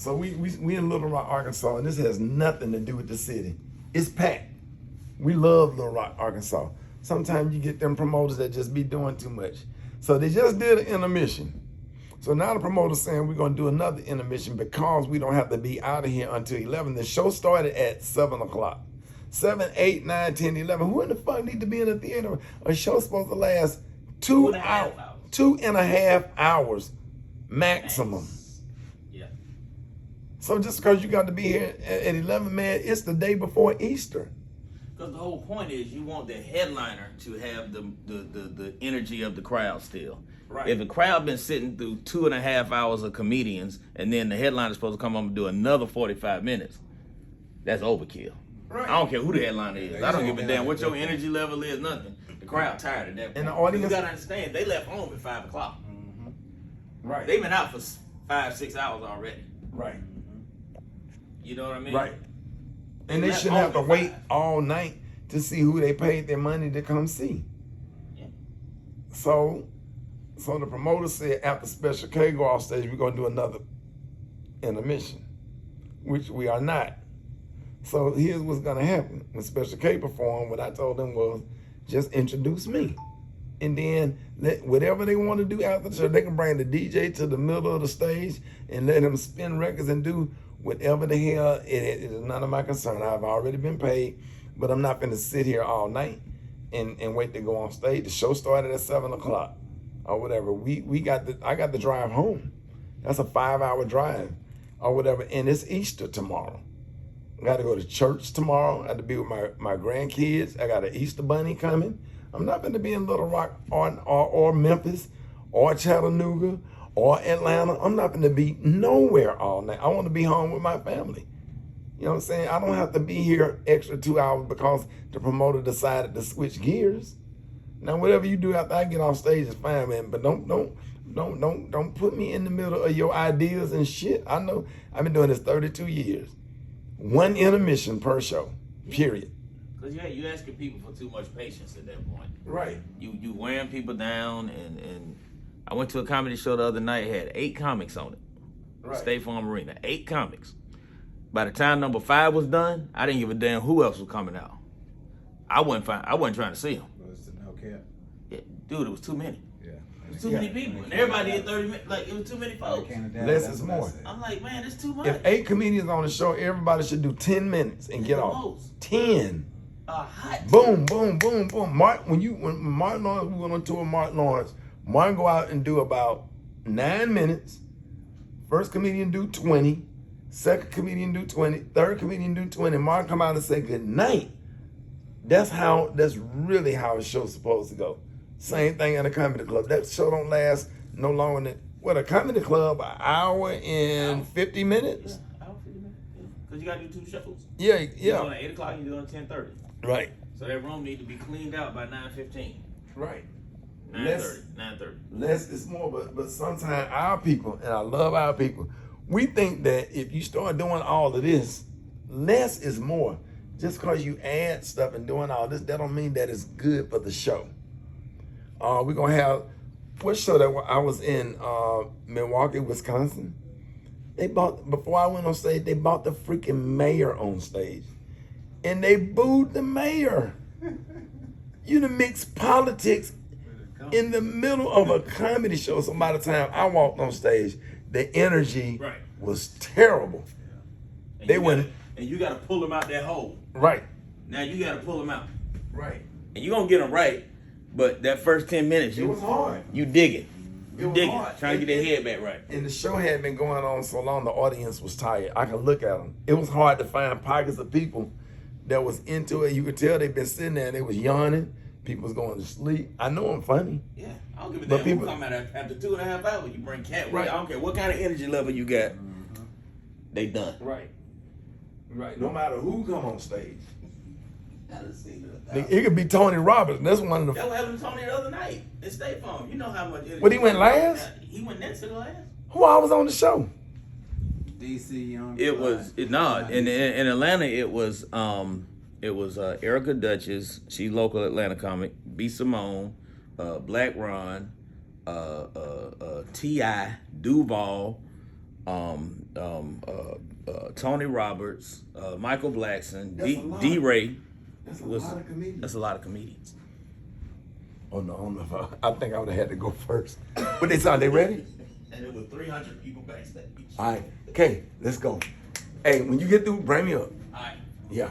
So we in Little Rock, Arkansas, and this has nothing to do with the city. It's packed. We love Little Rock, Arkansas. Sometimes you get them promoters that just be doing too much. So they just did an intermission. So now the promoter's saying we're gonna do another intermission because we don't have to be out of here until 11. The show started at 7 o'clock. 7, 8, 9, 10, 11. Who in the fuck need to be in the theater? A show's supposed to last 2 hours. 2.5 hours maximum. Yeah. So just because you got to be here at 11, man, it's the day before Easter. Because the whole point is you want the headliner to have the energy of the crowd still. Right. If the crowd been sitting through 2.5 hours of comedians and then the headliner's supposed to come on and do another 45 minutes, that's overkill. Right. I don't care who the headliner is. I don't give a damn what your energy level is, nothing. The crowd tired at that point. And the audience, you gotta understand, they left home at 5 o'clock. Right. They've been out for 5-6 hours already. Right. You know what I mean? Right. And they left shouldn't have to home at wait 5. all night to see who they paid their money to come see. Yeah. So the promoter said after Special K go off stage, we're gonna do another intermission, which we are not. So here's what's gonna happen. When Special K performed, what I told them was just introduce me. And then let whatever they want to do after the show, they can bring the DJ to the middle of the stage and let him spin records and do whatever the hell. It is none of my concern. I've already been paid, but I'm not gonna sit here all night and wait to go on stage. The show started at 7 o'clock or whatever. I got the drive home. That's a 5-hour drive or whatever. And it's Easter tomorrow. I got to go to church tomorrow. I have to be with my grandkids. I got an Easter bunny coming. I'm not going to be in Little Rock or Memphis or Chattanooga or Atlanta. I'm not going to be nowhere all night. I want to be home with my family. You know what I'm saying? I don't have to be here extra 2 hours because the promoter decided to switch gears. Now, whatever you do after I get off stage is fine, man. But don't put me in the middle of your ideas and shit. I know I've been doing this 32 years. One intermission per show, period. Because you asking people for too much patience at that point. Right. You wearing people down, and I went to a comedy show the other night, it had 8 comics on it. Right. State Farm Arena, 8 comics. By the time number 5 was done, I didn't give a damn who else was coming out. I wasn't trying to see them. No cap. Yeah, dude, it was too many. Yeah. It was too many people. And everybody did 30 minutes. Like, it was too many folks. Less is more. I'm like, man, it's too much. If 8 comedians on the show, everybody should do 10 minutes and get off. Most. 10. Hot. Boom, boom, boom, boom. When Martin Lawrence, we went on tour with Martin Lawrence, Martin go out and do about 9 minutes. First comedian do 20. Second comedian do 20. Third comedian do 20. Martin come out and say good night. That's really how a show's supposed to go. Same thing at a comedy club. That show don't last no longer than a comedy club, an hour and 50 minutes? Yeah, hour 50 minutes. Because you got to do 2 shows. Yeah. You're doing at 8 o'clock, you're doing 10:30. Right. So that room need to be cleaned out by 9:15. Right. 9:30. Less is more, but sometimes our people, and I love our people, we think that if you start doing all of this, less is more. Just because you add stuff and doing all this, that don't mean that it's good for the show. We're going to have, what show that I was in Milwaukee, Wisconsin? Before I went on stage, they brought the freaking mayor on stage. And they booed the mayor. You done mix politics in the middle of a comedy show. So by the time I walked on stage, the energy was terrible. And you got to pull them out that hole. Right. Now you got to pull them out. Right. And you're going to get them right, but that first 10 minutes, It was hard. You dig it. It You was dig hard. it. Trying to get their head back right. And the show had been going on so long, the audience was tired. I could look at them. It was hard to find pockets of people that was into it. You could tell they'd been sitting there and they was yawning. People was going to sleep. I know I'm funny. Yeah, I don't give a But damn people- who come out after 2.5 hours. You bring cat with Right. you. I don't care what kind of energy level you got. They done. Right. No matter who come on stage. Gotta see that. It could be Tony Roberts. That's one of That the. was happening to Tony the other night at State Farm. You know how much energy. What, he went last? He went next to the last. Who I was on the show? DC Young. In Atlanta it was Erica Duchess, she local Atlanta comic, B Simone, Black Ron, T.I., Duval, Tony Roberts, Michael Blackson, That's a lot. D. Ray. That's a lot of comedians. That's a lot of comedians. Oh no, I don't know if I think I would have had to go first. But they ready? And it was 300 people backstage. All right. Okay, let's go. Hey, when you get through, bring me up. All right. Yeah.